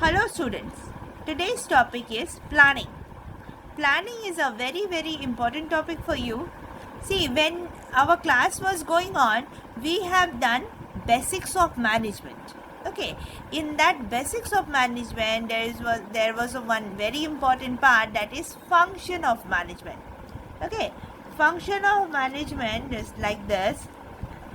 Hello students, today's topic is planning. Planning is a very important topic for you. See, when our class was going on, we have done basics of management. Okay, in that basics of management, there was one very important part, that is function of management. Okay, function of management is like this.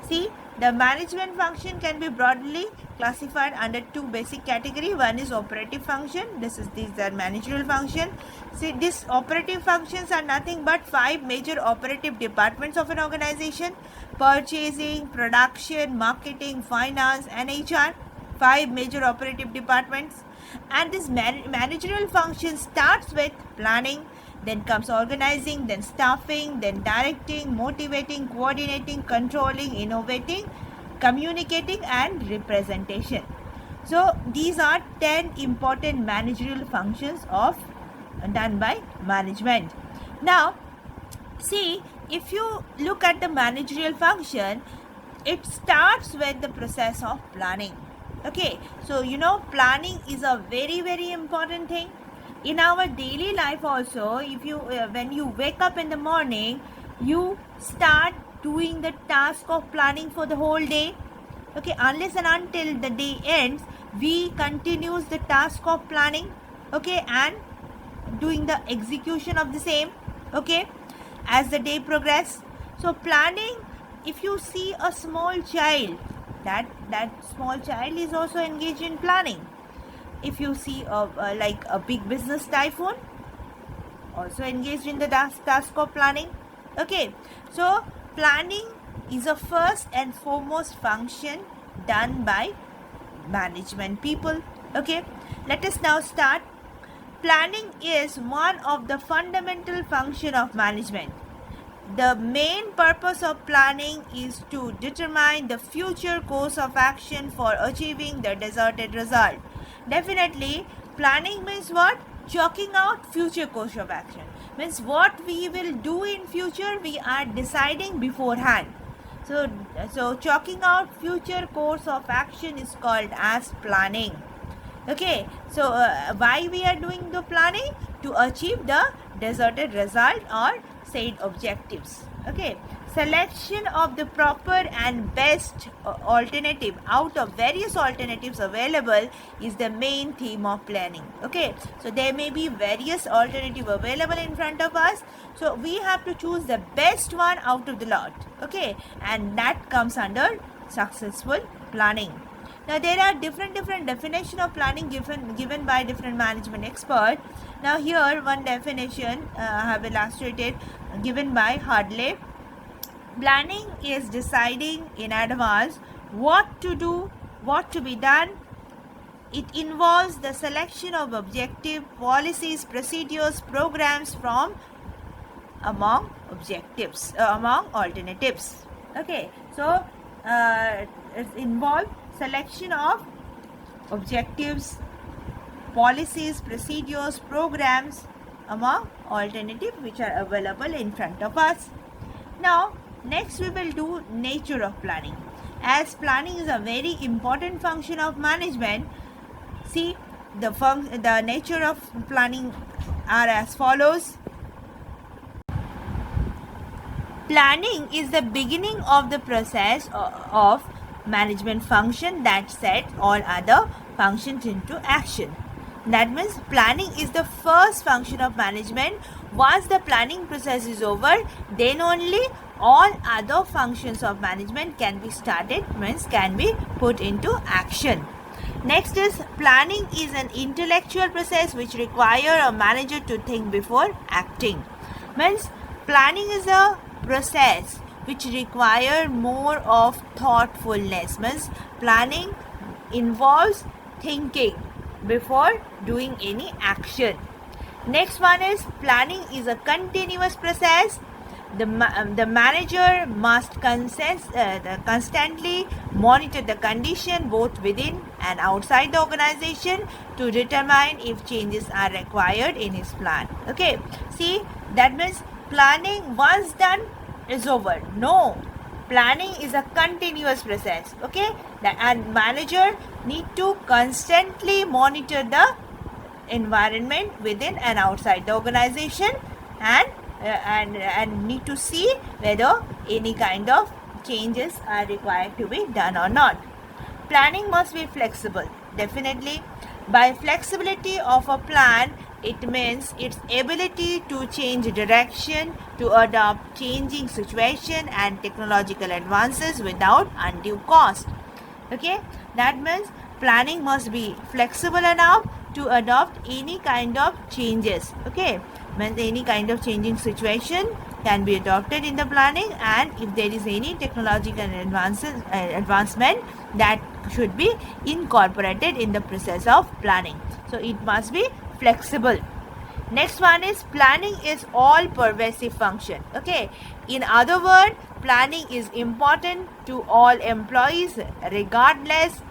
See, the management function can be broadly classified under two basic categories. One is operative function. These are managerial function. See, these operative functions are nothing but 5 major operative departments of an organization: purchasing, production, marketing, finance, and HR. 5 major operative departments. And this managerial function starts with planning, then comes organizing, then staffing, then directing, motivating, coordinating, controlling, innovating, communicating, and representation. So these are 10 important managerial functions done by management. Now see, if you look at the managerial function, it starts with the process of planning. Okay, so planning is a very important thing in our daily life also. If you when you wake up in the morning, you start doing the task of planning for the whole day. Okay, unless and until the day ends, we continues the task of planning. Okay, and doing the execution of the same. Okay, as the day progresses. So planning, if you see a small child, that small child is also engaged in planning. If you see like a big business tycoon, also engaged in the task of planning. Okay, so planning is a first and foremost function done by management people. Okay, let us now start. Planning is one of the fundamental function of management. The main purpose of planning is to determine the future course of action for achieving the desired result. Definitely, planning means what? Chalking out future course of action. Means what we will do in future, we are deciding beforehand. So chalking out future course of action is called as planning. Okay, so why we are doing the planning? To achieve the desired result or said objectives. Okay, selection of the proper and best alternative out of various alternatives available is the main theme of planning. Okay, so there may be various alternatives available in front of us, so we have to choose the best one out of the lot. Okay, and that comes under successful planning. Now there are different definition of planning given by different management experts. Now here one definition I have illustrated, given by Hartley. Planning is deciding in advance what to do, what to be done. It involves the selection of objective, policies, procedures, programs from among alternatives. Okay, so it involves selection of objectives, policies, procedures, programs among alternatives which are available in front of us. Now next we will do nature of planning. As planning is a very important function of management, see, the nature of planning are as follows. Planning is the beginning of the process of management function that set all other functions into action. That means planning is the first function of management. Once the planning process is over, then only all other functions of management can be started, means can be put into action. Next is, planning is an intellectual process which requires a manager to think before acting. Means planning is a process which require more of thoughtfulness. Means planning involves thinking before doing any action. Next one is, planning is a continuous process. The manager must constantly monitor the condition both within and outside the organization to determine if changes are required in his plan. Okay, see, that means planning once done is over. No, Planning is a continuous process, okay? And manager need to constantly monitor the environment within and outside the organization, and need to see whether any kind of changes are required to be done or not. Planning must be flexible, definitely. By flexibility of a plan, it means its ability to change direction, to adopt changing situation and technological advances without undue cost. Okay, that means planning must be flexible enough to adopt any kind of changes. Okay, means any kind of changing situation can be adopted in the planning, and if there is any technological advancement, that should be incorporated in the process of planning. So it must be flexible. Next one is planning is all pervasive function. Okay, in other words, planning is important to all employees regardless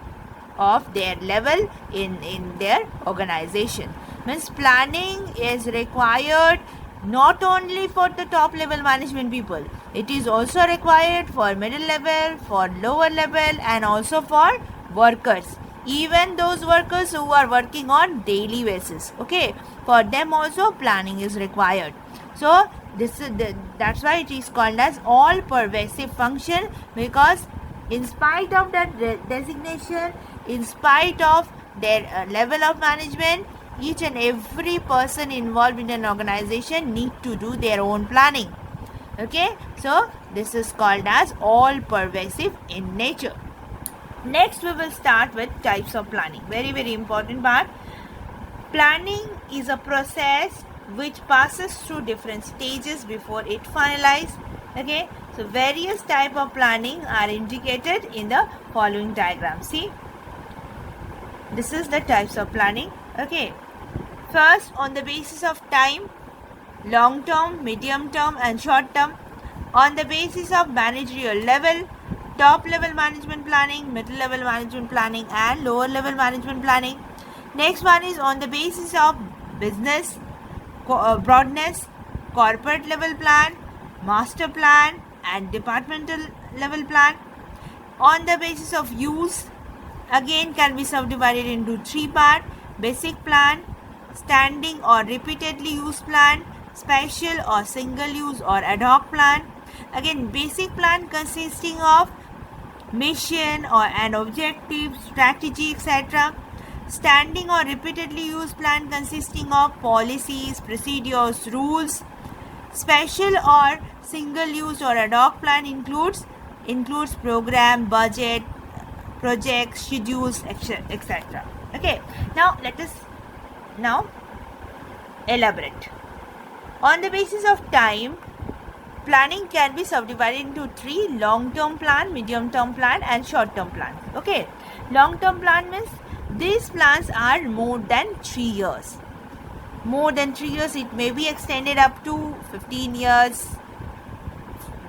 of their level in their organization. Means planning is required not only for the top level management people, it is also required for middle level, for lower level, and also for workers, even those workers who are working on daily basis. Okay, for them also planning is required. So this is that's why it is called as all pervasive function, because in spite of that designation, in spite of their level of management, each and every person involved in an organization need to do their own planning. Okay, so this is called as all pervasive in nature. Next we will start with types of planning. Very important part. Planning is a process which passes through different stages before it finalized. Okay, so various type of planning are indicated in the following diagram. See, this is the types of planning. Okay, first, on the basis of time, long term, medium term and short term. On the basis of managerial level, top level management planning, middle level management planning and lower level management planning. Next one is on the basis of business broadness, corporate level plan, master plan and departmental level plan. On the basis of use, again can be subdivided into three parts: basic plan, standing or repeatedly used plan, special or single use or ad hoc plan. Again, basic plan consisting of mission or an objective, strategy, etc. Standing or repeatedly used plan consisting of policies, procedures, rules. Special or single use or ad hoc plan includes program, budget, projects, schedules, etc. Okay, now let us now elaborate. On the basis of time, planning can be subdivided into three: long-term plan, medium-term plan and short-term plan. Okay, long-term plan means these plans are more than 3 years. More than 3 years, it may be extended up to 15 years,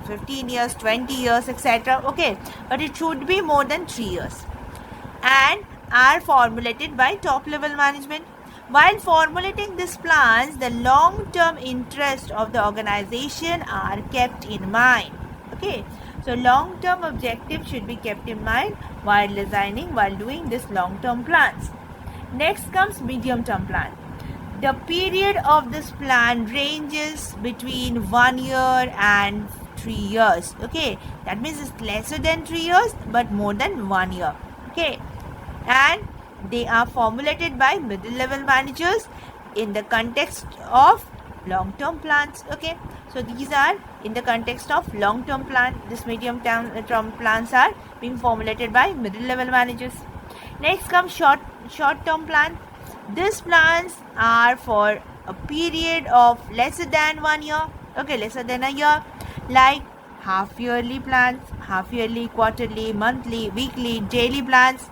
20 years, etc. Okay, but it should be more than 3 years and are formulated by top level management. While formulating these plans, the long-term interest of the organization are kept in mind. Okay, so long-term objectives should be kept in mind while designing, while doing this long-term plans. Next comes medium-term plan. The period of this plan ranges between 1 year and 3 years. Okay, that means it's lesser than 3 years but more than 1 year. Okay, and they are formulated by middle level managers in the context of long term plans. Okay, so these are in the context of long term plan. This medium term plans are being formulated by middle level managers. Next comes short term plan. These plans are for a period of lesser than 1 year. Okay, lesser than a year, like half yearly plans, half yearly, quarterly, monthly, weekly, daily plans.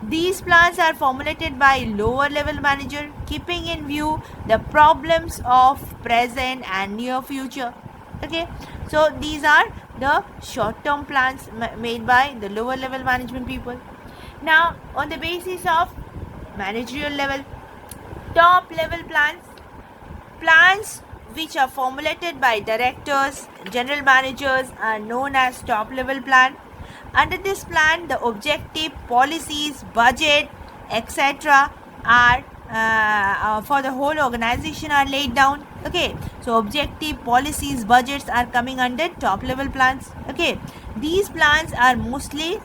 These plans are formulated by lower level manager, keeping in view the problems of present and near future. Okay, so these are the short term plans made by the lower level management people. Now, on the basis of managerial level, top level plans which are formulated by directors, general managers, are known as top level plan. Under this plan, the objective, policies, budget, etc. are for the whole organization are laid down. Okay, so objective, policies, budgets are coming under top level plans. Okay, these plans are mostly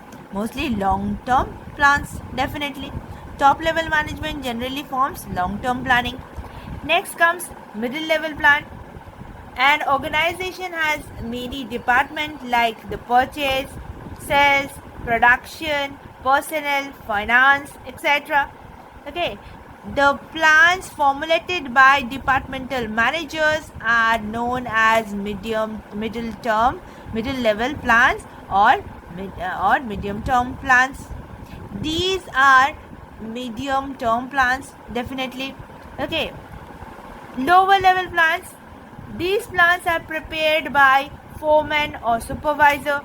long term plans. Definitely, top level management generally forms long term planning. Next comes middle level plan. An organization has many departments like the purchase, sales, production, personnel, finance, etc. Okay, the plans formulated by departmental managers are known as middle level plans or medium term plans. These are medium term plans, definitely. Okay, lower level plans. These plans are prepared by foreman or supervisor.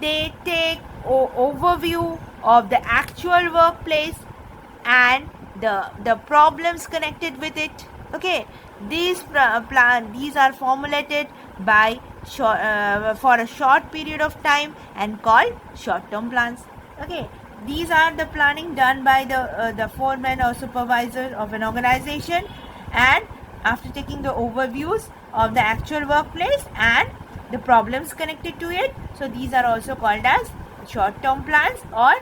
They take overview of the actual workplace and the problems connected with it. Okay, these are formulated by for a short period of time and called short term plans. Okay, these are the planning done by the foreman or supervisor of an organization, and after taking the overviews of the actual workplace and the problems connected to it, so these are also called as short term plans or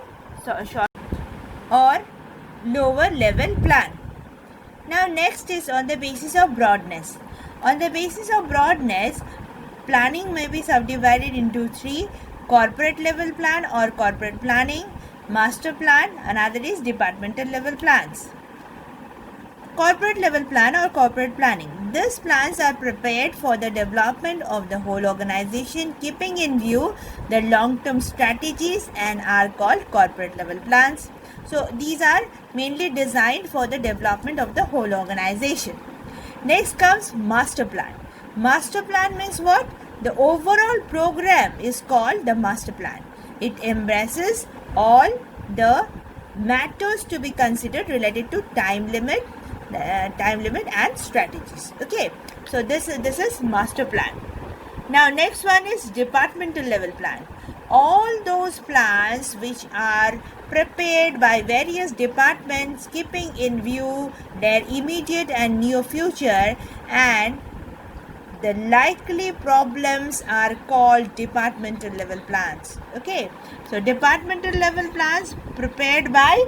lower level plan. Now next is on the basis of broadness. On the basis of broadness, planning may be subdivided into three: corporate level plan or corporate planning, master plan, another is departmental level plans. Corporate level plan or corporate planning. These plans are prepared for the development of the whole organization, keeping in view the long-term strategies, and are called corporate level plans. So these are mainly designed for the development of the whole organization. Next comes master plan. Master plan means what? The overall program is called the master plan. It embraces all the matters to be considered related to time limit and strategies. Okay, so this is master plan. Now next one is departmental level plan. All those plans which are prepared by various departments, keeping in view their immediate and near future and the likely problems, are called departmental level plans. Okay, so departmental level plans prepared by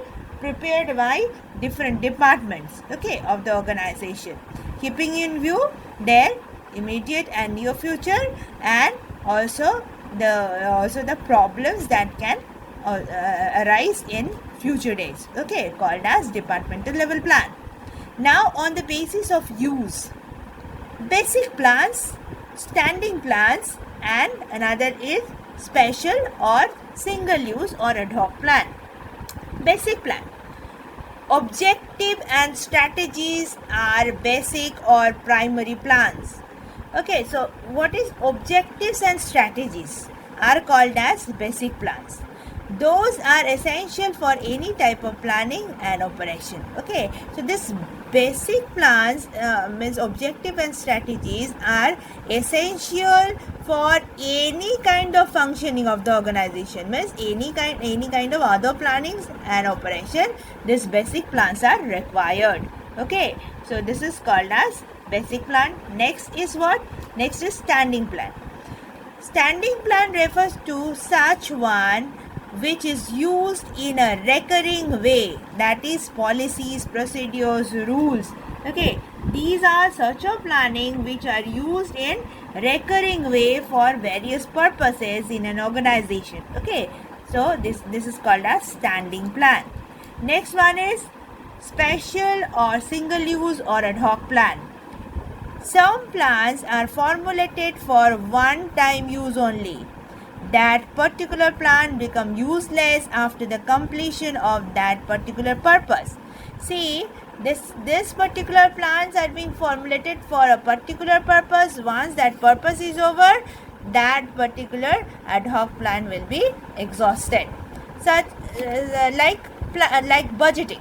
different departments, okay, of the organization, keeping in view their immediate and near future and also the problems that can arise in future days, okay, called as departmental level plan. Now on the basis of use, basic plans, standing plans, and another is special or single use or ad hoc plan. Basic plan. Objective and strategies are basic or primary plans. Okay, so what is objectives and strategies are called as basic plans. Those are essential for any type of planning and operation. Okay, so this basic plans means objective and strategies are essential for any kind of functioning of the organization, means any kind of other plannings and operation, these basic plans are required. Okay, so this is called as basic plan. Next is what? Next is standing plan. Standing plan refers to such one which is used in a recurring way, that is policies, procedures, rules. Okay, these are such a planning which are used in recurring way for various purposes in an organization. Okay, so this is called as standing plan. Next one is special or single use or ad hoc plan. Some plans are formulated for one time use only. That particular plan become useless after the completion of that particular purpose. See, this particular plans are being formulated for a particular purpose. Once that purpose is over, that particular ad hoc plan will be exhausted. Such like budgeting.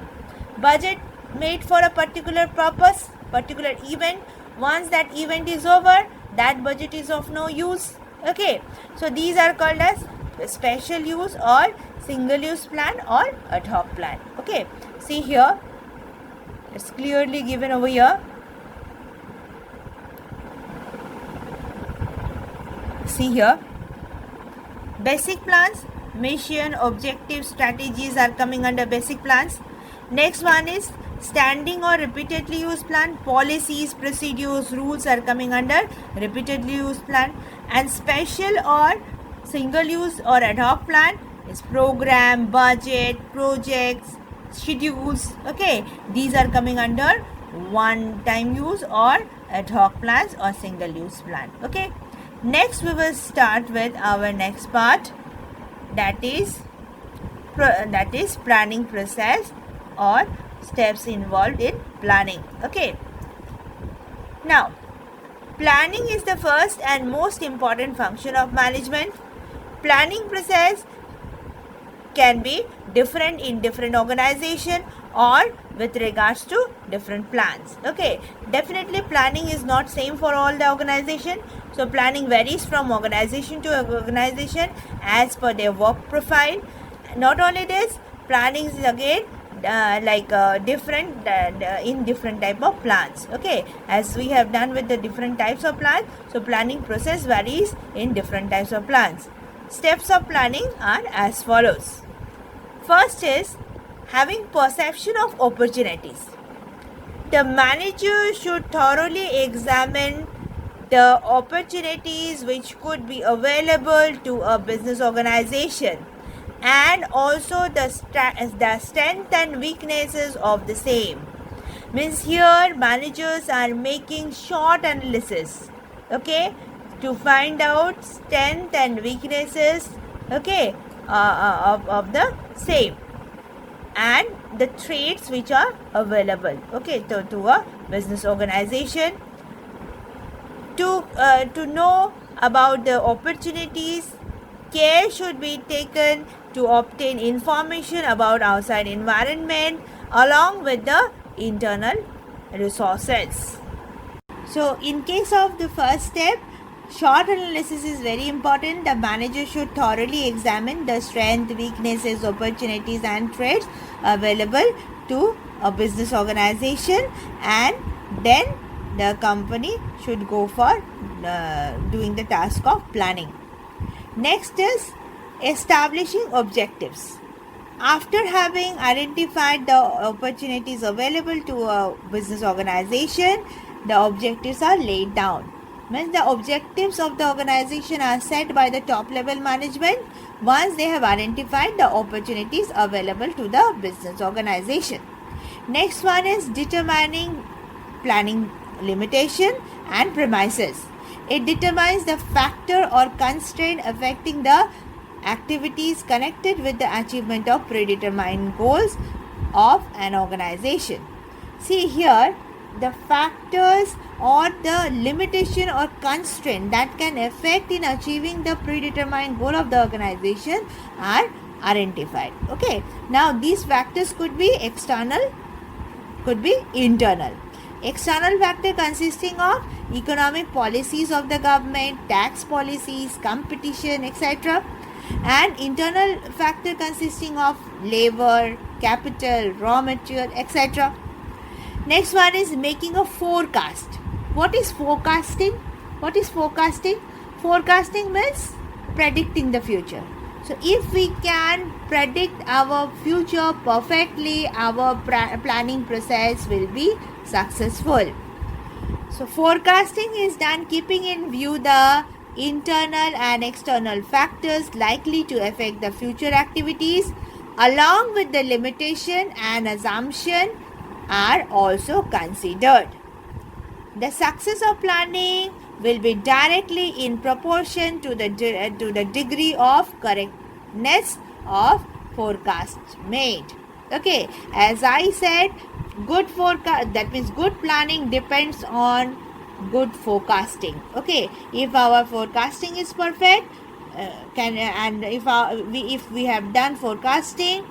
Budget made for a particular purpose, particular event, Once that event is over, that budget is of no use. Okay, so these are called as special use or single use plan or ad hoc plan. Okay, see here, it's clearly given over here. See here, basic plans, mission, objectives, strategies are coming under basic plans. Next one is standing or repeatedly used plan, policies, procedures, rules are coming under repeatedly used plan. And special or single use or ad hoc plan is program, budget, projects, schedules. Okay, these are coming under one time use or ad hoc plans or single use plan. Okay, next we will start with our next part, that is planning process or steps involved in planning. Okay, now planning is the first and most important function of management. Planning process can be different in different organization or with regards to different plans. Okay, definitely planning is not same for all the organization. So planning varies from organization to organization as per their work profile. Not only this, planning is again different in different type of plans. Okay, as we have done with the different types of plans, so planning process varies in different types of plans. Steps of planning are as follows. First is having perception of opportunities. The manager should thoroughly examine the opportunities which could be available to a business organization and also the strength and weaknesses of the same. Means here managers are making short analysis, okay, to find out strength and weaknesses, okay, of the same and the traits which are available, okay, to a business organization. To know about the opportunities, care should be taken to obtain information about outside environment along with the internal resources. So in case of the first step, short analysis is very important. The manager should thoroughly examine the strengths, weaknesses, opportunities and traits available to a business organization, and then the company should go for doing the task of planning. Next is establishing objectives. After having identified the opportunities available to a business organization, the objectives are laid down. Means the objectives of the organization are set by the top level management once they have identified the opportunities available to the business organization. Next one is determining planning limitation and premises. It determines the factor or constraint affecting the activities connected with the achievement of predetermined goals of an organization. See here, the factors or the limitation or constraint that can affect in achieving the predetermined goal of the organization are identified. Okay, now these factors could be external, could be internal. External factor consisting of economic policies of the government, tax policies, competition, etc. And internal factor consisting of labor, capital, raw material, etc. Next one is making a forecast. What is forecasting? What is forecasting? Forecasting means predicting the future. So if we can predict our future perfectly, our planning process will be successful. So forecasting is done keeping in view the internal and external factors likely to affect the future activities, along with the limitation and assumption are also considered. The success of planning will be directly in proportion to the degree of correctness of forecast made. Okay, as I said, good forecast, that means good planning depends on good forecasting. Okay, if our forecasting is perfect, if we have done forecasting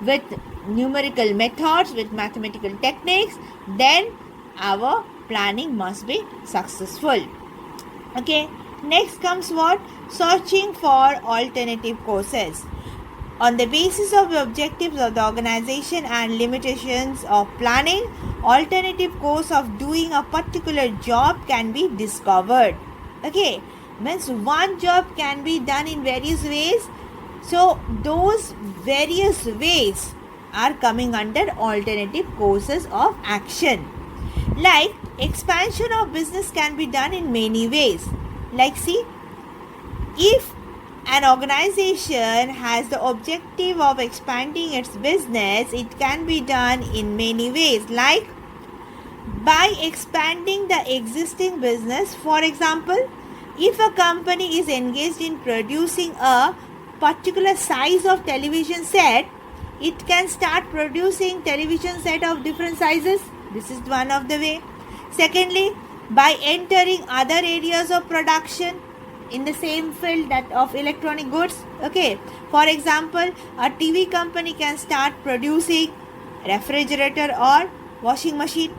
with numerical methods, with mathematical techniques, then our planning must be successful. Okay, next comes what? Searching for alternative courses. On the basis of the objectives of the organization and limitations of planning, alternative course of doing a particular job can be discovered. Okay, means one job can be done in various ways. So those various ways are coming under alternative courses of action. Like expansion of business can be done in many ways. Like see, if an organization has the objective of expanding its business, it can be done in many ways, like by expanding the existing business. For example, if a company is engaged in producing a particular size of television set, it can start producing television set of different sizes. This is one of the way. Secondly, by entering other areas of production in the same field, that of electronic goods. Okay, for example, a TV company can start producing refrigerator or washing machine.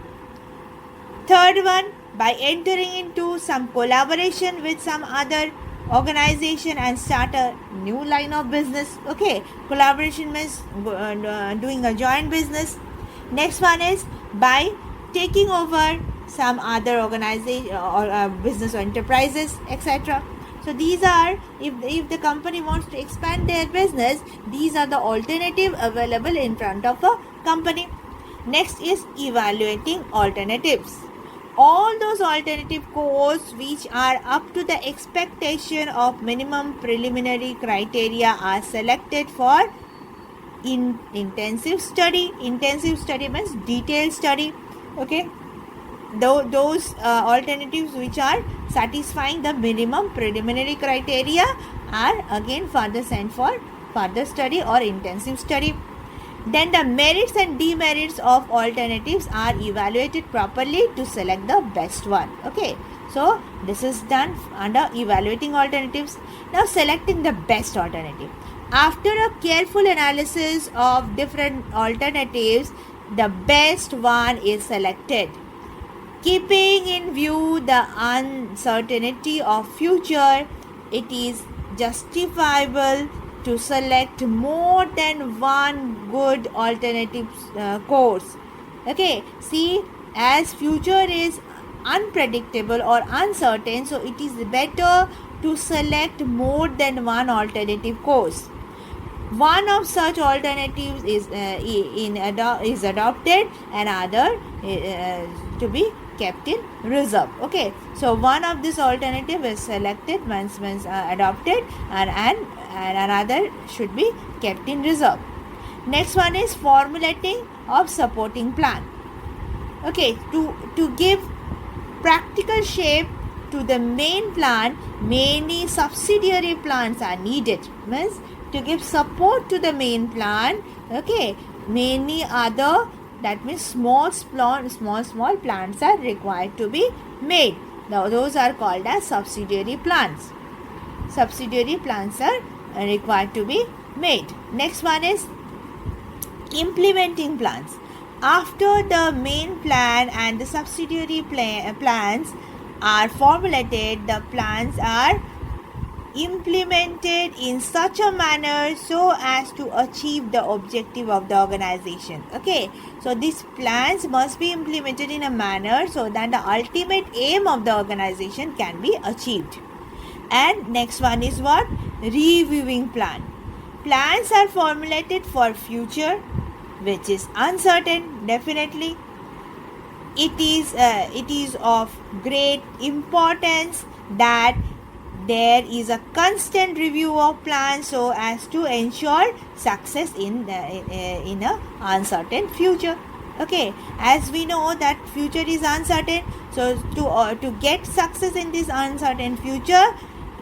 Third one, by entering into some collaboration with some other organization and start a new line of business. Okay, collaboration means doing a joint business. Next one is by taking over some other organization or business or enterprises, etc. So these are, if the company wants to expand their business, these are the alternative available in front of a company. Next is evaluating alternatives. All those alternative courses which are up to the expectation of minimum preliminary criteria are selected for intensive study. Intensive study means detailed study. Okay, those alternatives which are satisfying the minimum preliminary criteria are again further sent for further study or intensive study. Then the merits and demerits of alternatives are evaluated properly to select the best one. Okay, so this is done under evaluating alternatives. Now selecting the best alternative. After a careful analysis of different alternatives, the best one is selected. Keeping in view the uncertainty of future, it is justifiable to select more than one good alternative course. Okay, see, as future is unpredictable or uncertain, so it is better to select more than one alternative course. One of such alternatives is adopted and other to be kept in reserve. Okay, so one of this alternative is selected once adopted and another should be kept in reserve. Next one is formulating of supporting plan. Okay, to give practical shape to the main plan, many subsidiary plans are needed. Means to give support to the main plan, okay, many other, that means small plans are required to be made. Now those are called as subsidiary plans. Subsidiary plans are required to be made. Next one is implementing plans. After the main plan and the subsidiary plans are formulated, the plans are implemented in such a manner so as to achieve the objective of the organization. Okay, so these plans must be implemented in a manner so that the ultimate aim of the organization can be achieved. And next one is what? Reviewing plan. Plans are formulated for future which is uncertain. Definitely it is of great importance that there is a constant review of plans so as to ensure success in a uncertain future. Okay, as we know that future is uncertain, so to get success in this uncertain future,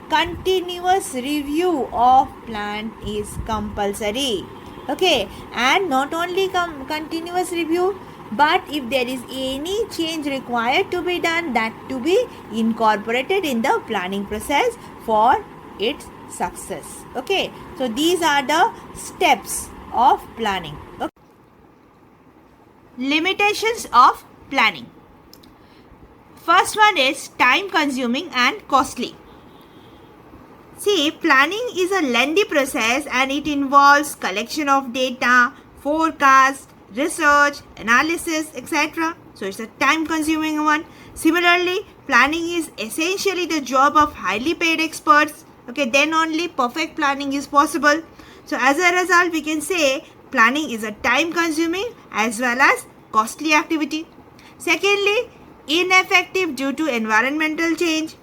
continuous review of plan is compulsory. Okay, and not only continuous review, but if there is any change required to be done, that to be incorporated in the planning process for its success. Okay, so these are the steps of planning. Okay. Limitations of planning. First one is time consuming and costly. See, planning is a lengthy process and it involves collection of data, forecast, research, analysis, etc. So it's a time consuming one. Similarly, planning is essentially the job of highly paid experts. Okay, then only perfect planning is possible. So as a result, we can say planning is a time consuming as well as costly activity. Secondly, ineffective due to environmental change.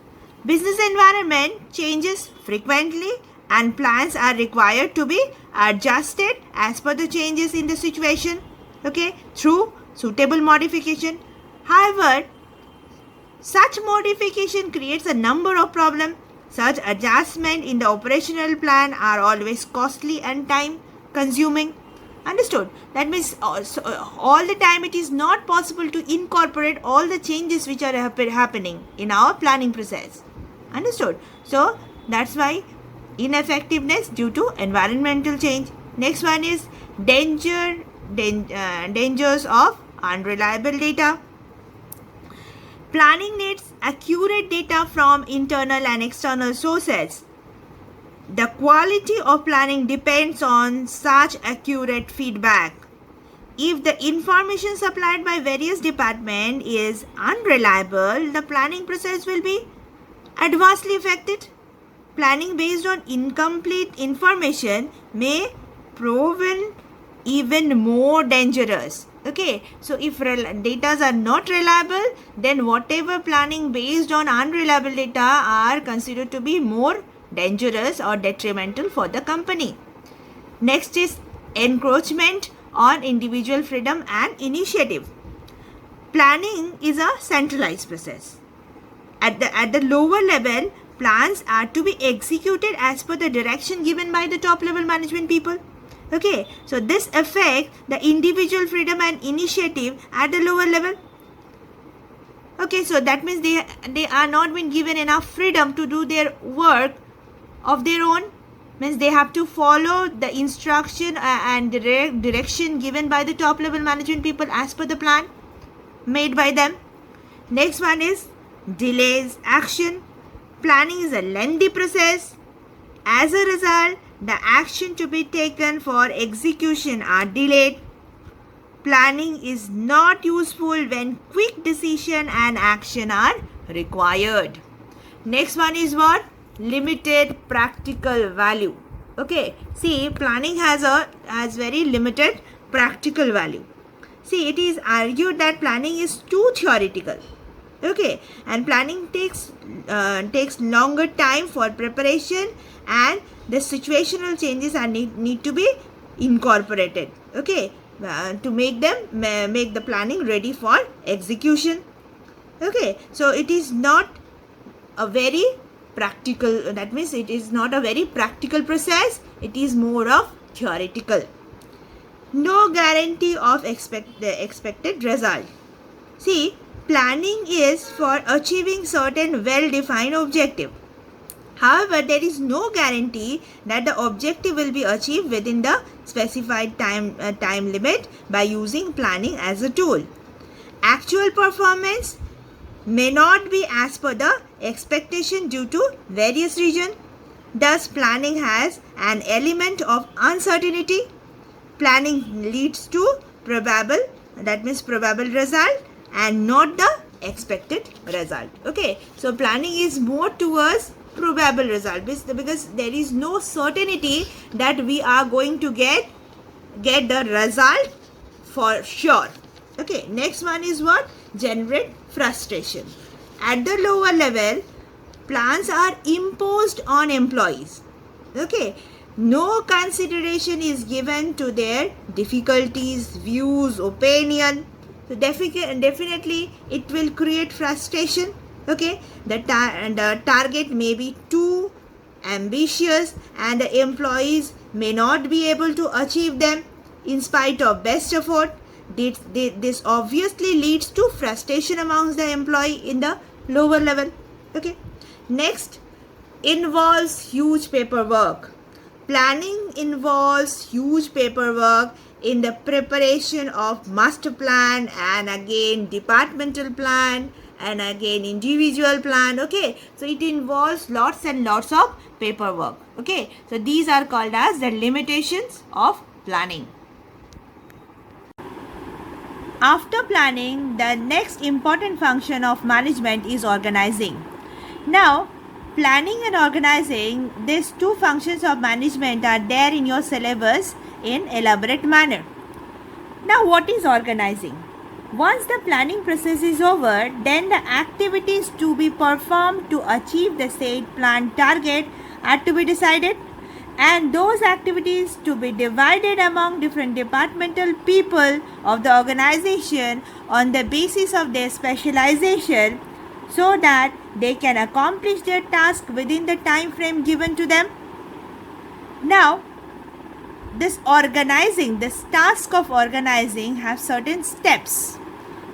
Business environment changes frequently and plans are required to be adjusted as per the changes in the situation, okay, through suitable modification. However, such modification creates a number of problems. Such adjustment in the operational plan are always costly and time consuming. Understood? That means all the time it is not possible to incorporate all the changes which are happening in our planning process. Understood? So that's why ineffectiveness due to environmental change. Next one is dangers of unreliable data. Planning needs accurate data from internal and external sources. The quality of planning depends on such accurate feedback. If the information supplied by various departments is unreliable, the planning process will be adversely affected. Planning based on incomplete information may prove even more dangerous. Okay, so if data are not reliable, then whatever planning based on unreliable data are considered to be more dangerous or detrimental for the company. Next is encroachment on individual freedom and initiative. Planning is a centralized process. At the lower level, plans are to be executed as per the direction given by the top level management people. Okay, so this affects the individual freedom and initiative at the lower level. Okay, so that means they are not been given enough freedom to do their work of their own. Means they have to follow the instruction and direction given by the top level management people as per the plan made by them. Next one is delays action. Planning is a lengthy process. As a result, the action to be taken for execution are delayed. Planning is not useful when quick decision and action are required. Next one is what? Limited practical value. Okay, see, planning has very limited practical value. See, it is argued that planning is too theoretical. Okay, and planning takes longer time for preparation, and the situational changes are need to be incorporated. Okay, to make the planning ready for execution. Okay, so it is not a very practical, that means it is not a very practical process, it is more of theoretical. No guarantee of the expected result. See, planning is for achieving certain well-defined objective. However, there is no guarantee that the objective will be achieved within the specified time limit by using planning as a tool. Actual performance may not be as per the expectation due to various reasons. Thus, planning has an element of uncertainty. Planning leads to probable result and not the expected result. Okay, so planning is more towards probable result because there is no certainty that we are going to get the result for sure. Okay, next one is what? Generate frustration. At the lower level, plans are imposed on employees. Okay, no consideration is given to their difficulties, views, opinion. So definitely it will create frustration. Okay, the target may be too ambitious and the employees may not be able to achieve them in spite of best effort. This obviously leads to frustration amongst the employee in the lower level. Okay, next involves huge paperwork. Planning involves huge paperwork in the preparation of master plan and again departmental plan, and again individual plan. Okay, so it involves lots and lots of paperwork. Okay, so these are called as the limitations of planning. After planning, the next important function of management is organizing. Now, planning and organizing, these two functions of management are there in your syllabus in elaborate manner. Now, what is organizing? Once the planning process is over, then the activities to be performed to achieve the said planned target are to be decided, and those activities to be divided among different departmental people of the organization on the basis of their specialization, so that they can accomplish their task within the time frame given to them. Now, this task of organizing have certain steps.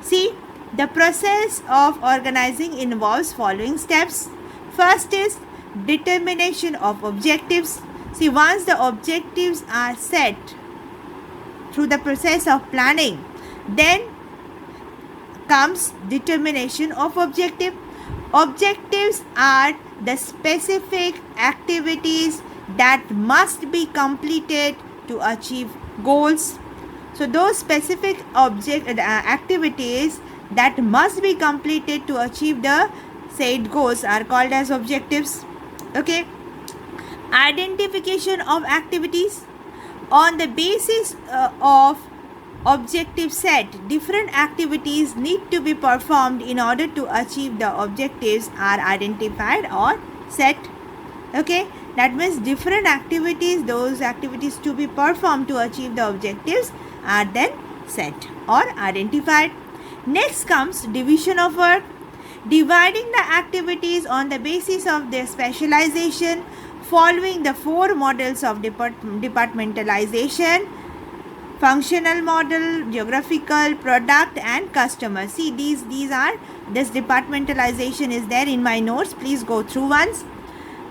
See, the process of organizing involves following steps. First is determination of objectives. See, once the objectives are set through the process of planning, then comes determination of objective. Objectives are the specific activities that must be completed to achieve goals. So those specific activities that must be completed to achieve the said goals are called as objectives. Okay. Identification of activities. On the basis of objective set, different activities need to be performed in order to achieve the objectives are identified or set. Okay, that means different activities, those activities to be performed to achieve the objectives are then set or identified. Next comes division of work. Dividing the activities on the basis of their specialization, following the 4 models of departmentalization: functional model, geographical, product and customer. See, this departmentalization is there in my notes. Please go through once.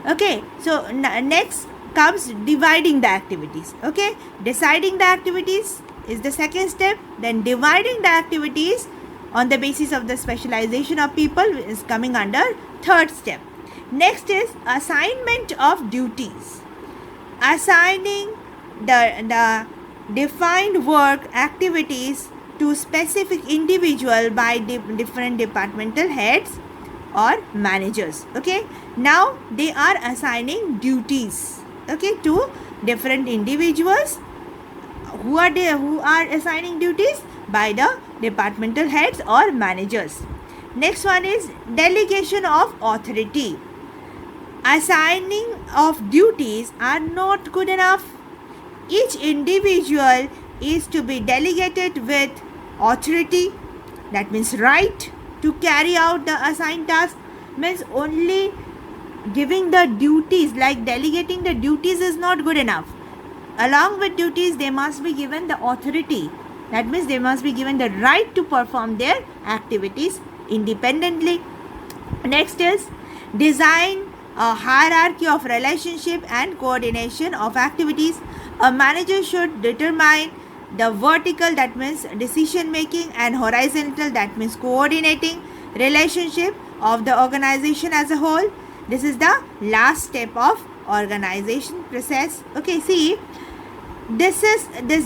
Okay, so next comes dividing the activities. Okay, deciding the activities is the second step. Then dividing the activities on the basis of the specialization of people is coming under third step. Next is assignment of duties. Assigning the defined work activities to specific individual by different departmental heads or managers. Okay, now they are assigning duties, okay, to different individuals. Who are assigning duties? By the departmental heads or managers. Next one is delegation of authority. Assigning of duties are not good enough. Each individual is to be delegated with authority, that means right to carry out the assigned task. Means only giving the duties, like delegating the duties, is not good enough. Along with duties, they must be given the authority. That means they must be given the right to perform their activities independently. Next is design a hierarchy of relationship and coordination of activities. A manager should determine the vertical, that means decision making, and horizontal, that means coordinating relationship of the organization as a whole. This is the last step of organization process. Okay, see, this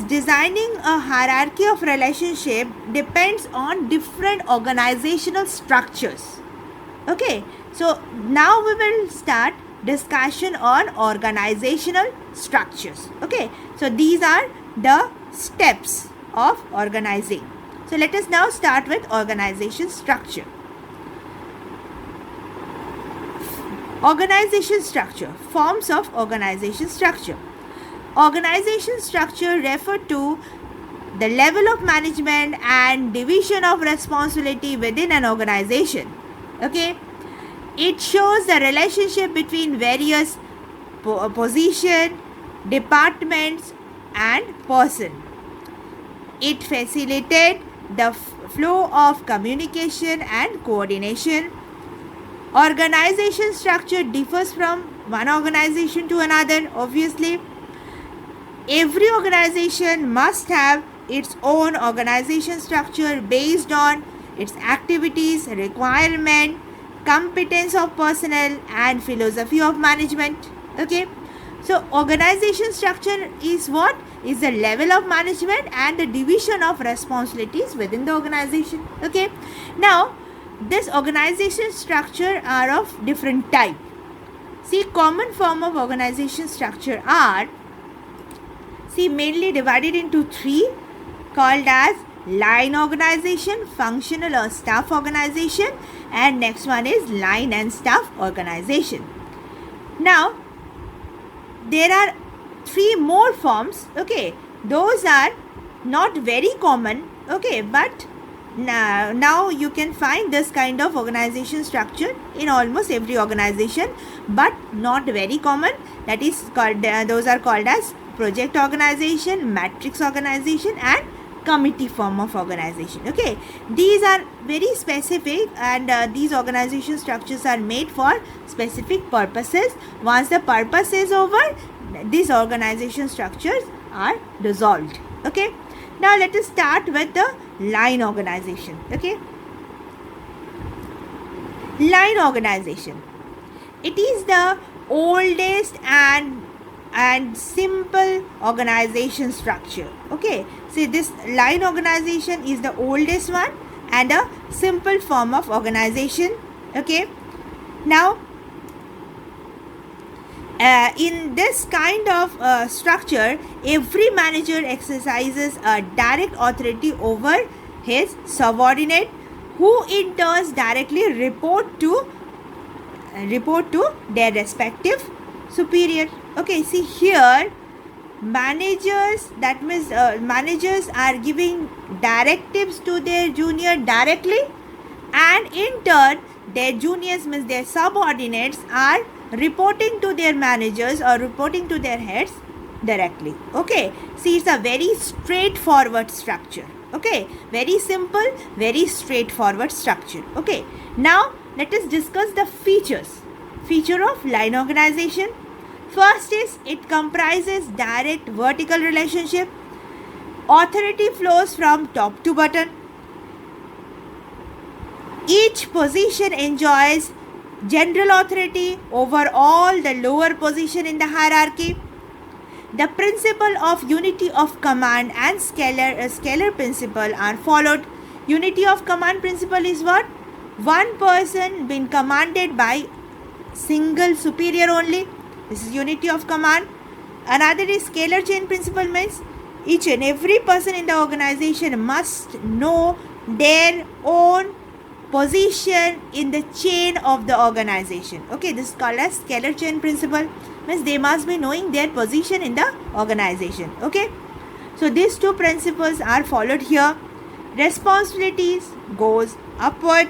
designing a hierarchy of relationship depends on different organizational structures. Okay, so now we will start discussion on organizational structures. Okay, so these are the steps of organizing. So let us now start with organization structure. Organization structure. Forms of organization structure. Organization structure refer to the level of management and division of responsibility within an organization. Okay, it shows the relationship between various position, departments and person. It facilitates the flow of communication and coordination. Organization structure differs from one organization to another. Obviously, every organization must have its own organization structure based on its activities, requirement, competence of personnel, and philosophy of management. Okay, so organization structure is what? Is the level of management and the division of responsibilities within the organization. Okay, now this organization structure are of different type. See, common form of organization structure are, see, mainly divided into three, called as line organization, functional or staff organization, and next one is line and staff organization. Now there are three more forms. Okay, those are not very common. Okay, but now you can find this kind of organization structure in almost every organization, but not very common. That is called, those are called as project organization, matrix organization, and committee form of organization. Okay, these are very specific, and these organization structures are made for specific purposes. Once the purpose is over, these organization structures are dissolved. Okay, now let us start with the line organization. Okay, line organization, it is the oldest and simple organization structure. Okay, see, this line organization is the oldest one and a simple form of organization. Okay, now in this kind of structure, every manager exercises a direct authority over his subordinate, who in turn directly report to their respective superior. Okay, see here, managers, that means managers are giving directives to their junior directly, and in turn their juniors, means their subordinates, are reporting to their managers or reporting to their heads directly. Okay, see, it's a very straightforward structure. Okay, very simple, very straightforward structure. Okay, now let us discuss the feature of line organization. First is, it comprises direct vertical relationship. Authority flows from top to bottom. Each position enjoys general authority over all the lower position in the hierarchy. The principle of unity of command and scalar principle are followed. Unity of command principle is what? One person being commanded by single superior only. This is unity of command. Another is scalar chain principle, means each and every person in the organization must know their own position in the chain of the organization. Okay, this is called as scalar chain principle, means they must be knowing their position in the organization. Okay, so these two principles are followed here. Responsibilities goes upward.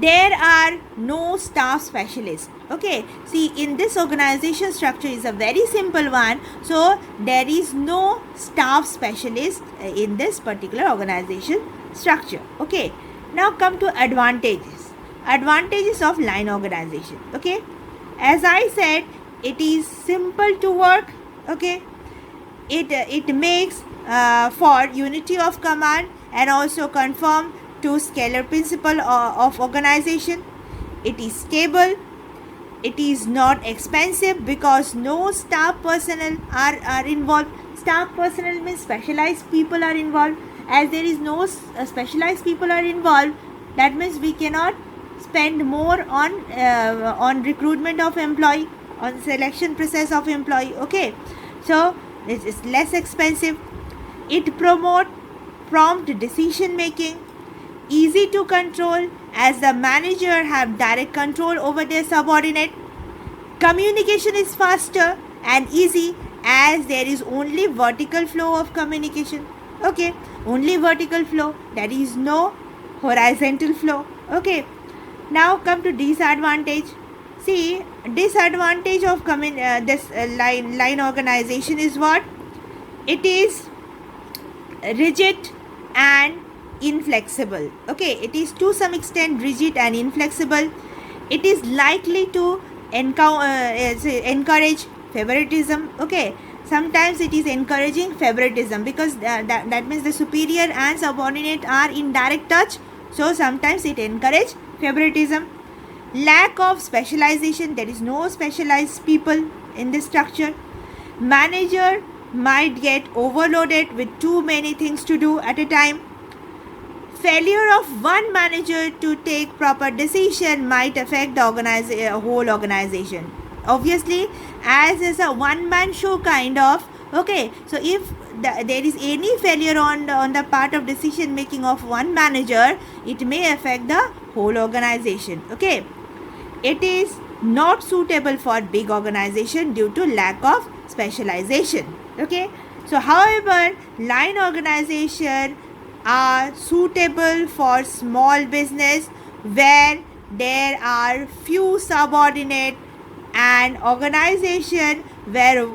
There are no staff specialists. Okay, see, in this organization structure is a very simple one, so there is no staff specialist in this particular organization structure. Okay, now come to advantages of line organization. Okay, as I said, it is simple to work. Okay, it makes for unity of command and also conform to scalar principle of organization. It is stable. It is not expensive because no staff personnel are involved. Staff personnel means specialized people are involved. As there is no specialized people are involved, that means we cannot spend more on recruitment of employee, on selection process of employee. Okay, so it is less expensive. It promote prompt decision making, easy to control as the manager have direct control over their subordinate. Communication is faster and easy as there is only vertical flow of communication. Okay, only vertical flow, there is no horizontal flow. Okay, now come to disadvantage. See, disadvantage of this line organization is what? It is rigid and inflexible. Okay, it is to some extent rigid and inflexible. It is likely to encourage favoritism. Okay, Sometimes it is encouraging favoritism, because that means the superior and subordinate are in direct touch. So sometimes it encourages favoritism. Lack of specialization, there is no specialized people in this structure. Manager might get overloaded with too many things to do at a time. Failure of one manager to take proper decision might affect the whole organization. Obviously, as is a one-man show kind of, okay, so if there is any failure on the part of decision making of one manager, it may affect the whole organization. Okay, it is not suitable for big organization due to lack of specialization. Okay, so however, line organization are suitable for small business where there are few subordinate, and organization where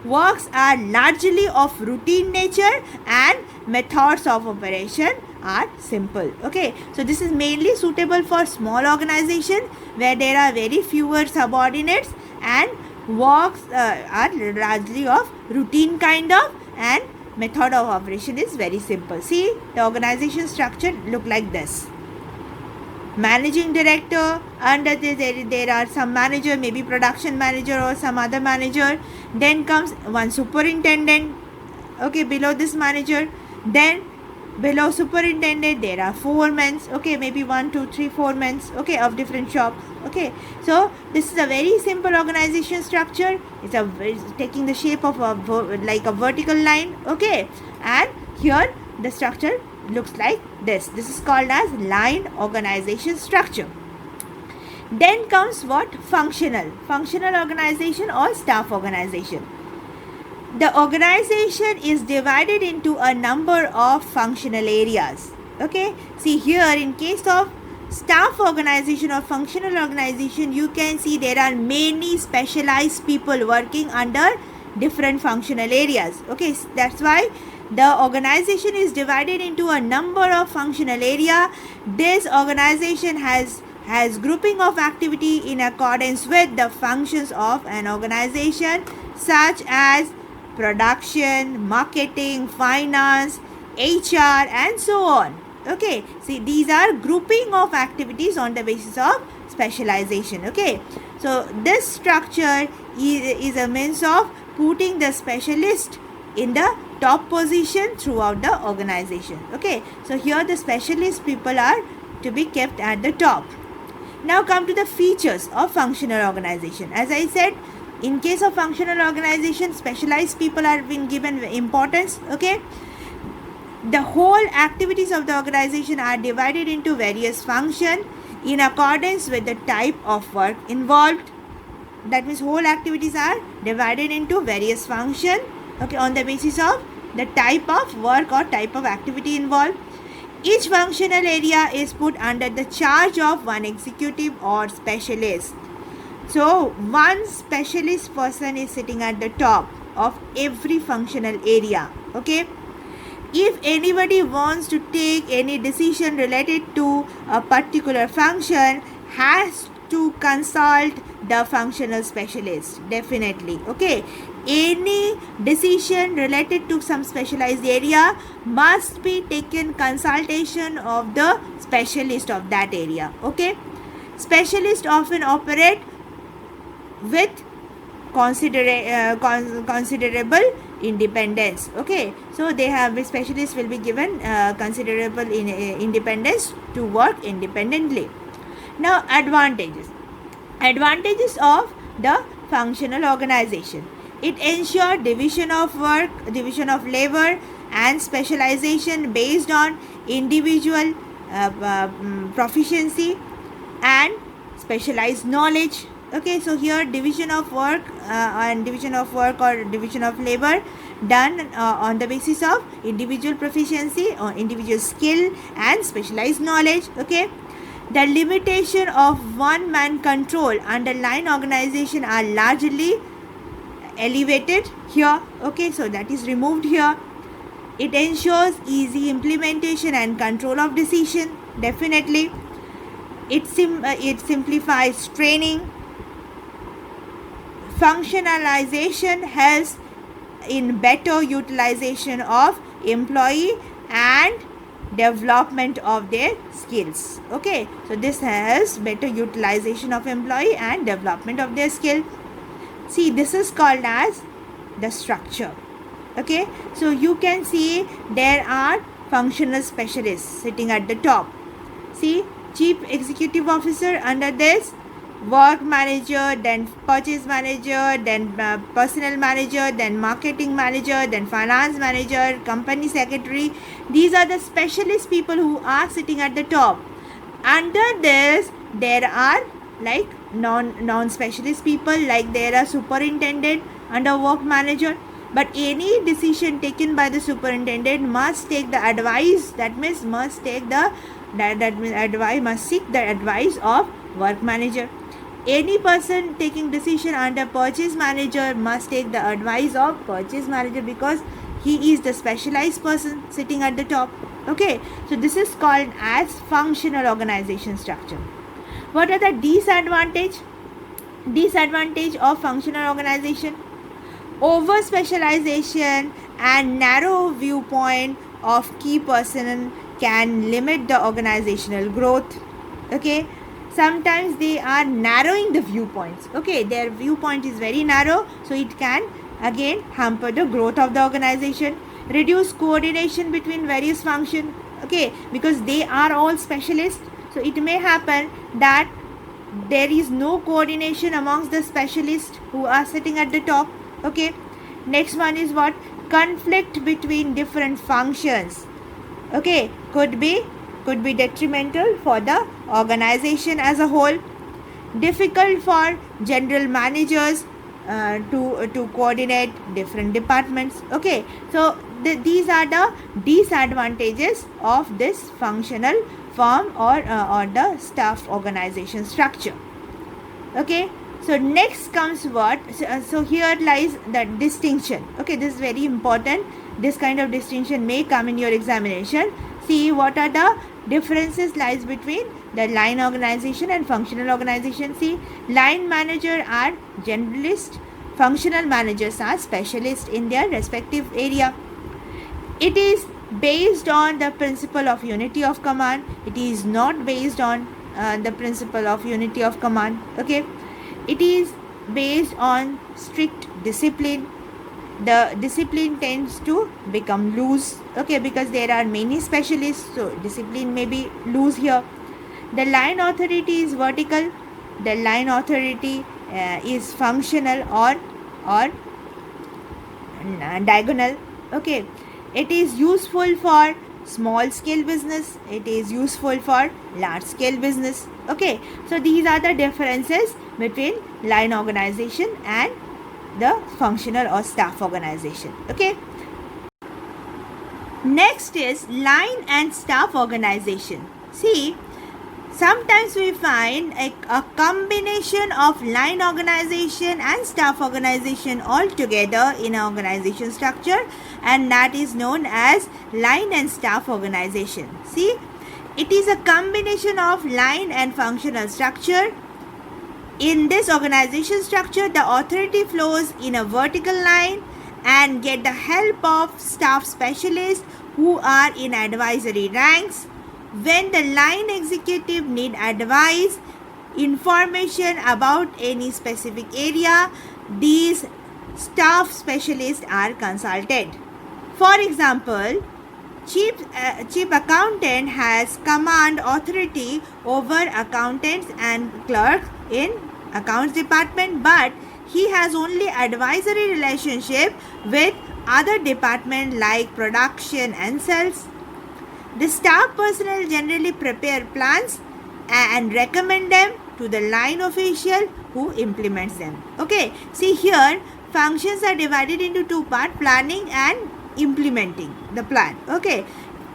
works are largely of routine nature and methods of operation are simple. Okay, so this is mainly suitable for small organization where there are very fewer subordinates and works are largely of routine kind of, and method of operation is very simple. See, the organization structure look like this. Managing director, under there are some manager, maybe production manager or some other manager. Then comes one superintendent, okay, below this manager. Then below superintendent there are foremen, okay, maybe 1 2 3 foremen, okay, of different shops. Okay, so this is a very simple organization structure. It's taking the shape of like a vertical line. Okay, and here the structure looks like this. This is called as line organization structure. Then comes what? Functional organization or staff organization. The organization is divided into a number of functional areas. Okay, see here, in case of staff organization or functional organization, you can see there are many specialized people working under different functional areas. Okay, that's why the organization is divided into a number of functional area. This organization has grouping of activity in accordance with the functions of an organization, such as production, marketing, finance, HR, and so on. Okay, see, these are grouping of activities on the basis of specialization. Okay, so this structure is a means of putting the specialist in the top position throughout the organization. Okay, so here the specialist people are to be kept at the top. Now come to the features of functional organization. As I said, in case of functional organization, specialized people are being given importance. Okay, the whole activities of the organization are divided into various functions in accordance with the type of work involved. That means whole activities are divided into various functions, okay, on the basis of the type of work or type of activity involved. Each functional area is put under the charge of one executive or specialist. So one specialist person is sitting at the top of every functional area. Okay, if anybody wants to take any decision related to a particular function, has to consult the functional specialist, definitely. Okay, any decision related to some specialized area must be taken consultation of the specialist of that area. Okay, specialists often operate with considerable independence. Okay, so they have, specialists will be given considerable independence to work independently. Now, advantages of the functional organization. It ensures division of work, division of labor, and specialization based on individual proficiency and specialized knowledge. Okay, so here division of work or division of labor done on the basis of individual proficiency or individual skill and specialized knowledge. Okay, the limitation of one man control under line organization are largely elevated here. Okay, so that is removed here. It ensures easy implementation and control of decision, definitely. It simplifies training, Functionalization helps in better utilization of employee and development of their skills. Okay, so this helps better utilization of employee and development of their skill. See, this is called as the structure. Okay, so you can see there are functional specialists sitting at the top. See, chief executive officer, under this work manager, then purchase manager, then personnel manager, then marketing manager, then finance manager, company secretary. These are the specialist people who are sitting at the top. Under this there are like non-specialist people, like there are superintendent under work manager. But any decision taken by the superintendent must take the advice, that means must take the must seek the advice of work manager. Any person taking decision under purchase manager must take the advice of purchase manager, because he is the specialized person sitting at the top. Okay, so this is called as functional organization structure. What are the disadvantage of functional organization? Over specialization and narrow viewpoint of key person can limit the organizational growth. Okay, sometimes they are narrowing the viewpoints. Okay, their viewpoint is very narrow, so it can again hamper the growth of the organization. Reduce coordination between various functions. Okay, because they are all specialists, so it may happen that there is no coordination amongst the specialists who are sitting at the top. Okay, next one is what? Conflict between different functions. Okay, could be detrimental for the organization as a whole. Difficult for general managers to coordinate different departments. Okay, so these are the disadvantages of this functional form or the staff organization structure. Okay, so next comes what? So here lies the distinction. Okay, this is very important. This kind of distinction may come in your examination. See, what are the differences lies between the line organization and functional organization. See, line manager are generalist, functional managers are specialists in their respective area. It is based on the principle of unity of command. It is not based on the principle of unity of command. Okay, it is based on strict discipline. The discipline tends to become loose. Okay, because there are many specialists, so discipline may be loose here. The line authority is vertical. The line authority is functional or diagonal. Okay, it is useful for small scale business. It is useful for large scale business. Okay, so these are the differences between line organization and the functional or staff organization. Okay, next is line and staff organization. See, sometimes we find a combination of line organization and staff organization all together in an organization structure, and that is known as line and staff organization. See, it is a combination of line and functional structure. In this organization structure, the authority flows in a vertical line and get the help of staff specialists who are in advisory ranks. When the line executive need advice, information about any specific area, these staff specialists are consulted. For example, chief accountant has command authority over accountants and clerks in accounts department, but he has only advisory relationship with other department like production and sales. The staff personnel generally prepare plans and recommend them to the line official who implements them. Okay, see here functions are divided into two parts: planning and implementing the plan. Okay,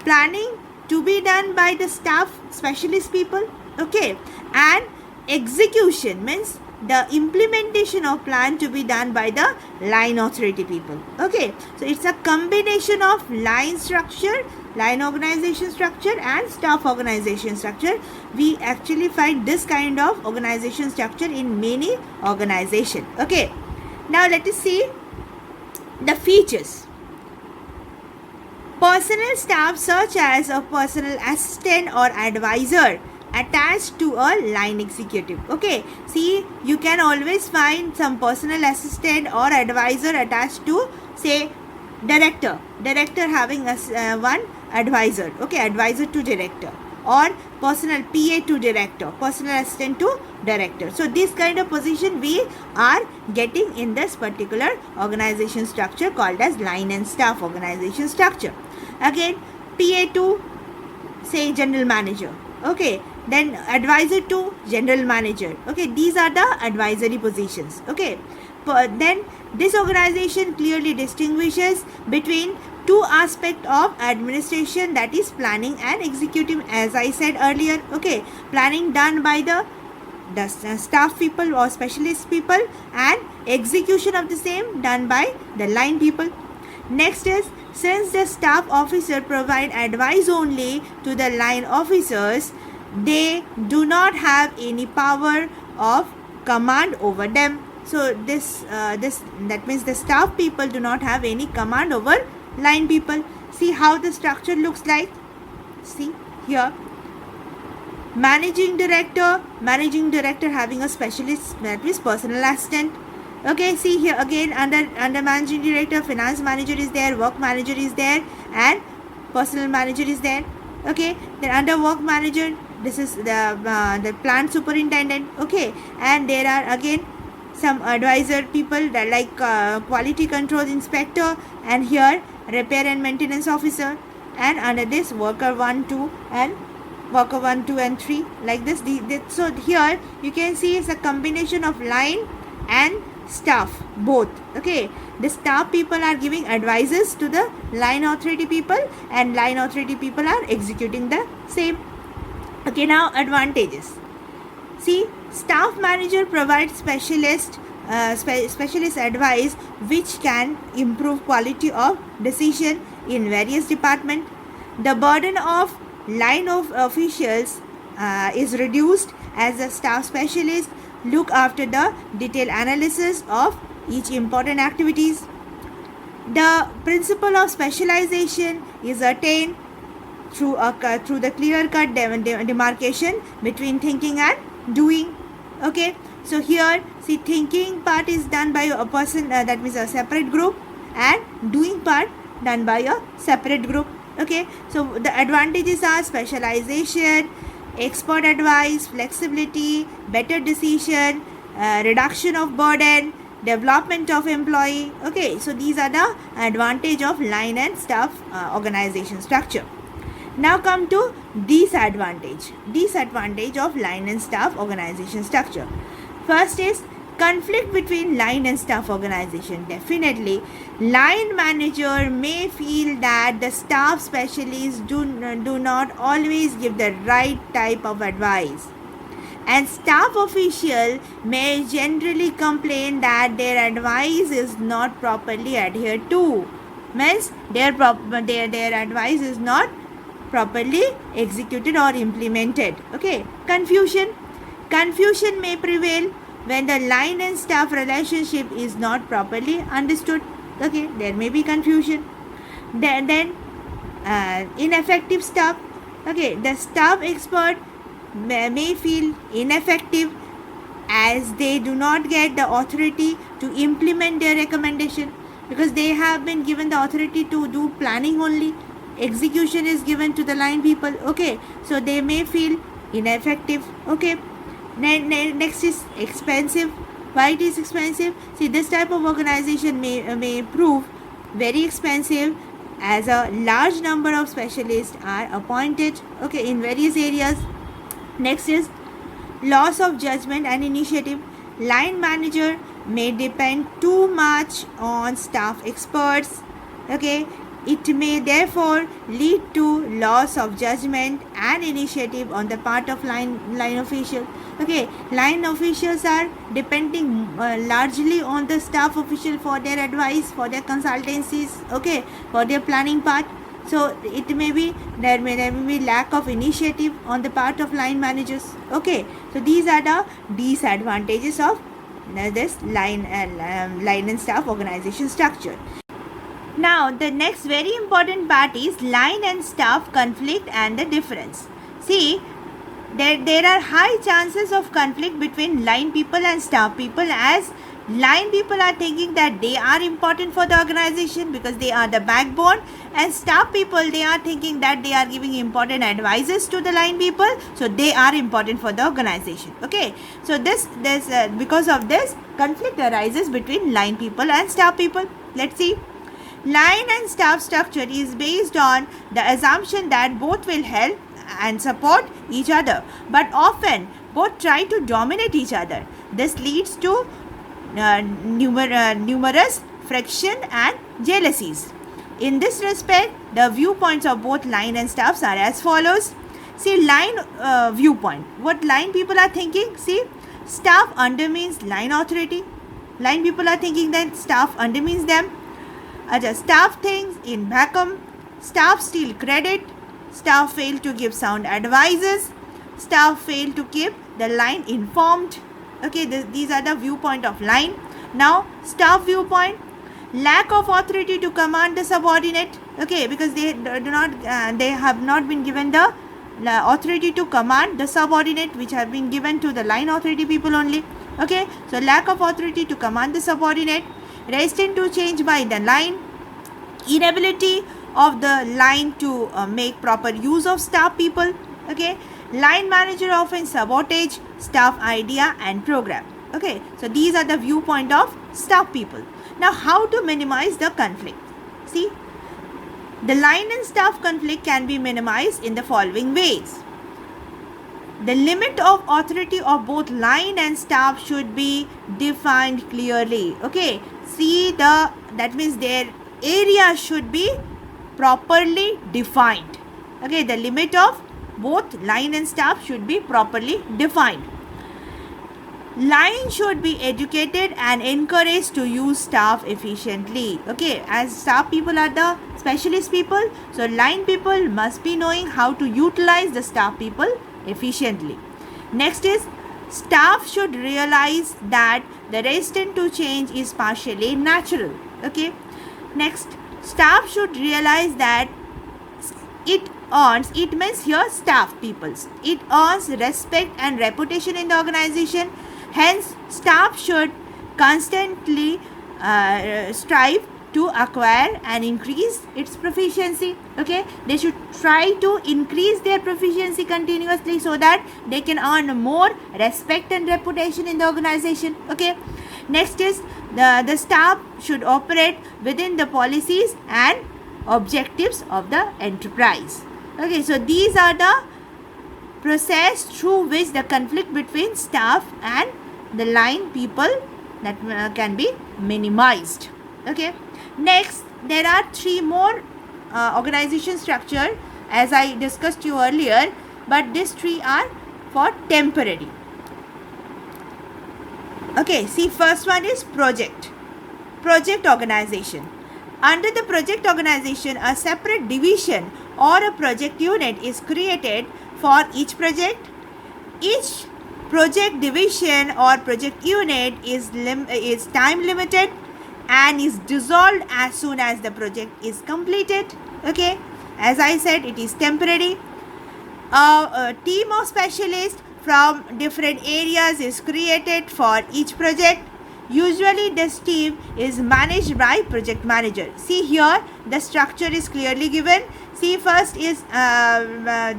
planning to be done by the staff specialist people. Okay, and execution means the implementation of plan to be done by the line authority people. Okay, so it's a combination of line structure, line organization structure and staff organization structure. We actually find this kind of organization structure in many organizations. Okay, Now let us see the features. Personal staff such as a personal assistant or advisor attached to a line executive. Okay, see, you can always find some personal assistant or advisor attached to, say, director having one advisor, okay, advisor to director, or personal PA to director, personal assistant to director. So this kind of position we are getting in this particular organization structure called as line and staff organization structure. Again, PA to, say, general manager, okay, then advisor to general manager, okay, these are the advisory positions, okay. Then this organization clearly distinguishes between two aspects of administration, that is planning and executive, as I said earlier, okay. Planning done by the staff people or specialist people, and execution of the same done by the line people. Next is, since the staff officer provide advice only to the line officers, they do not have any power of command over them. So that means the staff people do not have any command over line people. See how the structure looks like. See here, managing director having a specialist, that is personal assistant. Okay, see here again, under managing director, finance manager is there, work manager is there, and personal manager is there. Okay, then under work manager, this is the plant superintendent, okay, and there are again some advisor people that like quality control inspector, and here repair and maintenance officer, and under this worker 1, 2 and worker 1, 2 and 3, like this. So here you can see it's a combination of line and staff both, okay. The staff people are giving advices to the line authority people, and line authority people are executing the same. Okay, now advantages. See, staff manager provides specialist advice which can improve quality of decision in various departments. The burden of line of officials is reduced, as the staff specialist look after the detailed analysis of each important activities. The principle of specialization is attained through the clear-cut demarcation between thinking and doing. Okay, so here see, thinking part is done by a person, that means a separate group, and doing part done by a separate group. Okay, so the advantages are specialization, expert advice, flexibility, better decision, reduction of burden, development of employee. Okay, so these are the advantage of line and staff organization structure. Now come to disadvantage of line and staff organization structure. First is conflict between line and staff organization. Definitely, line manager may feel that the staff specialists do not always give the right type of advice, and staff official may generally complain that their advice is not properly adhered to. Means their advice is not properly executed or implemented. Okay, confusion may prevail when the line and staff relationship is not properly understood. Okay, there may be confusion. Then ineffective staff. Okay, the staff expert may feel ineffective as they do not get the authority to implement their recommendation, because they have been given the authority to do planning only. Execution is given to the line people. Okay, so they may feel ineffective. Okay, next is expensive. Why it is expensive? See, this type of organization may prove very expensive, as a large number of specialists are appointed, okay, in various areas. Next is loss of judgment and initiative. Line manager may depend too much on staff experts. Okay, it may therefore lead to loss of judgment and initiative on the part of line official. Okay, line officials are depending largely on the staff official for their advice, for their consultancies, okay, for their planning part. So it may be there may be lack of initiative on the part of line managers. Okay, so these are the disadvantages of this line and staff organization structure. Now the next very important part is line and staff conflict and the difference. See, there are high chances of conflict between line people and staff people, as line people are thinking that they are important for the organization because they are the backbone, and staff people, they are thinking that they are giving important advices to the line people, so they are important for the organization. Okay, so because of this, conflict arises between line people and staff people. Let's see. Line and staff structure is based on the assumption that both will help and support each other, but often both try to dominate each other. This leads to numerous friction and jealousies. In this respect, the viewpoints of both line and staffs are as follows. See, line viewpoint. What line people are thinking? See, staff undermines line authority. Line people are thinking that staff undermines them. Staff thinks in vacuum. Staff steal credit. Staff fail to give sound advices. Staff fail to keep the line informed. Okay, these are the viewpoint of line. Now, staff viewpoint: lack of authority to command the subordinate. Okay, because they have not been given the authority to command the subordinate, which have been given to the line authority people only. Okay, so lack of authority to command the subordinate, resistant to change by the line, inability of the line to make proper use of staff people. Okay, line manager often sabotage staff idea and program. Okay, so these are the viewpoint of staff people. Now, how to minimize the conflict? See, the line and staff conflict can be minimized in the following ways. The limit of authority of both line and staff should be defined clearly. Okay, see, that means their area should be properly defined. Okay, the limit of both line and staff should be properly defined. Line should be educated and encouraged to use staff efficiently. Okay, as staff people are the specialist people, so line people must be knowing how to utilize the staff people efficiently. Next is, staff should realize that the resistance to change is partially natural. Okay, next, staff should realize that it means here staff peoples, it earns respect and reputation in the organization. Hence, staff should constantly strive to acquire and increase its proficiency. Okay, they should try to increase their proficiency continuously so that they can earn more respect and reputation in the organization. Okay, next is, the staff should operate within the policies and objectives of the enterprise. Okay, so these are the process through which the conflict between staff and the line people that can be minimized. Okay, next, there are 3 more organization structure as I discussed you earlier, but these 3 are for temporary. Okay, see, first one is project organization. Under the project organization, a separate division or a project unit is created for each project. Each project division or project unit is time limited and is dissolved as soon as the project is completed. Okay, as I said, it is temporary. A team of specialists from different areas is created for each project. Usually this team is managed by project manager. See, here the structure is clearly given. See, first is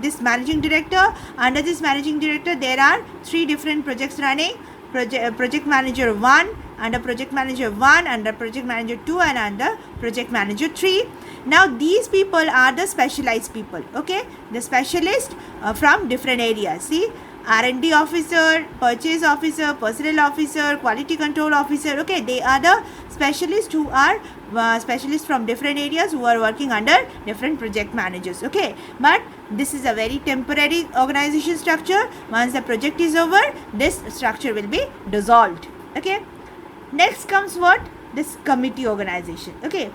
this managing director. Under this managing director, there are 3 different projects running. Project manager 1, under project manager 1, under project manager 2, and under project manager 3. Now these people are the specialized people. Okay, the specialist from different areas. See, R&D officer, purchase officer, personnel officer, quality control officer. Okay, they are the specialists who are specialists from different areas who are working under different project managers. Okay, but this is a very temporary organization structure. Once the project is over, this structure will be dissolved. Okay, next comes what? This committee organization. Okay,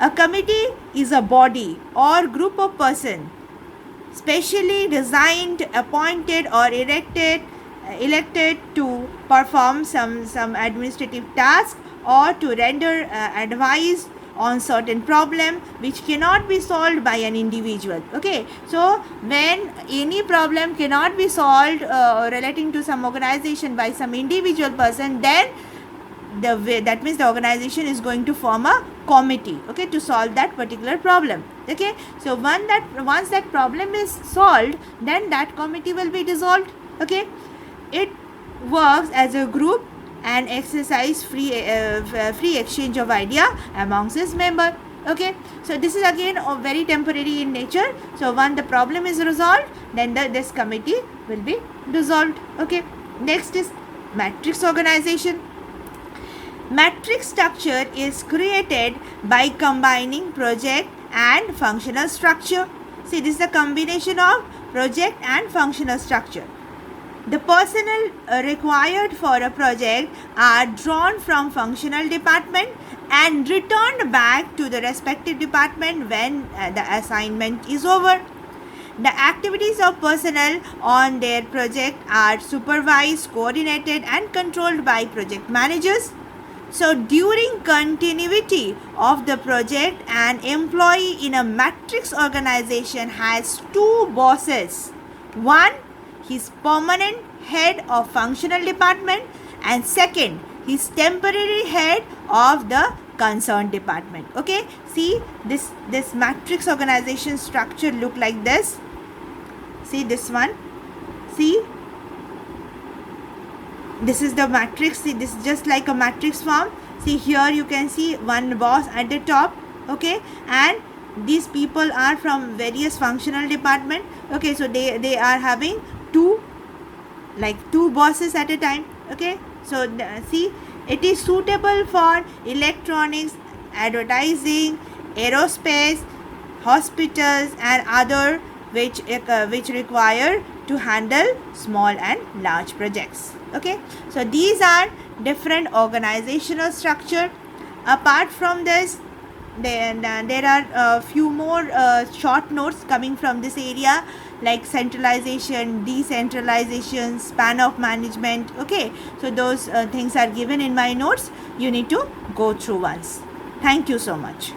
a committee is a body or group of persons specially designed, appointed or elected elected to perform some administrative task or to render advice on certain problem which cannot be solved by an individual. Okay, so when any problem cannot be solved relating to some organization by some individual person, then that means the organization is going to form a committee, okay, to solve that particular problem. Okay, so once that problem is solved, then that committee will be dissolved. Okay, it works as a group and exercise free exchange of idea amongst its member. Okay, so this is again very temporary in nature. So once the problem is resolved, then this committee will be dissolved. Okay, next is matrix organization. Matrix structure is created by combining project and functional structure. See, this is a combination of project and functional structure. The personnel required for a project are drawn from functional department and returned back to the respective department when the assignment is over. The activities of personnel on their project are supervised, coordinated and controlled by project managers. So during continuity of the project, an employee in a matrix organization has two bosses. One, his permanent head of functional department, and second, his temporary head of the concerned department. Okay, see this matrix organization structure look like this. See this one. See, this is the matrix. See, this is just like a matrix form. See, here you can see one boss at the top. Okay, and these people are from various functional department. Okay, so they are having two bosses at a time. Okay, so see, it is suitable for electronics, advertising, aerospace, hospitals and other which require to handle small and large projects. Okay, so these are different organizational structure. Apart from this, there are a few more short notes coming from this area, like centralization, decentralization, span of management. Okay, so those things are given in my notes. You need to go through once. Thank you so much.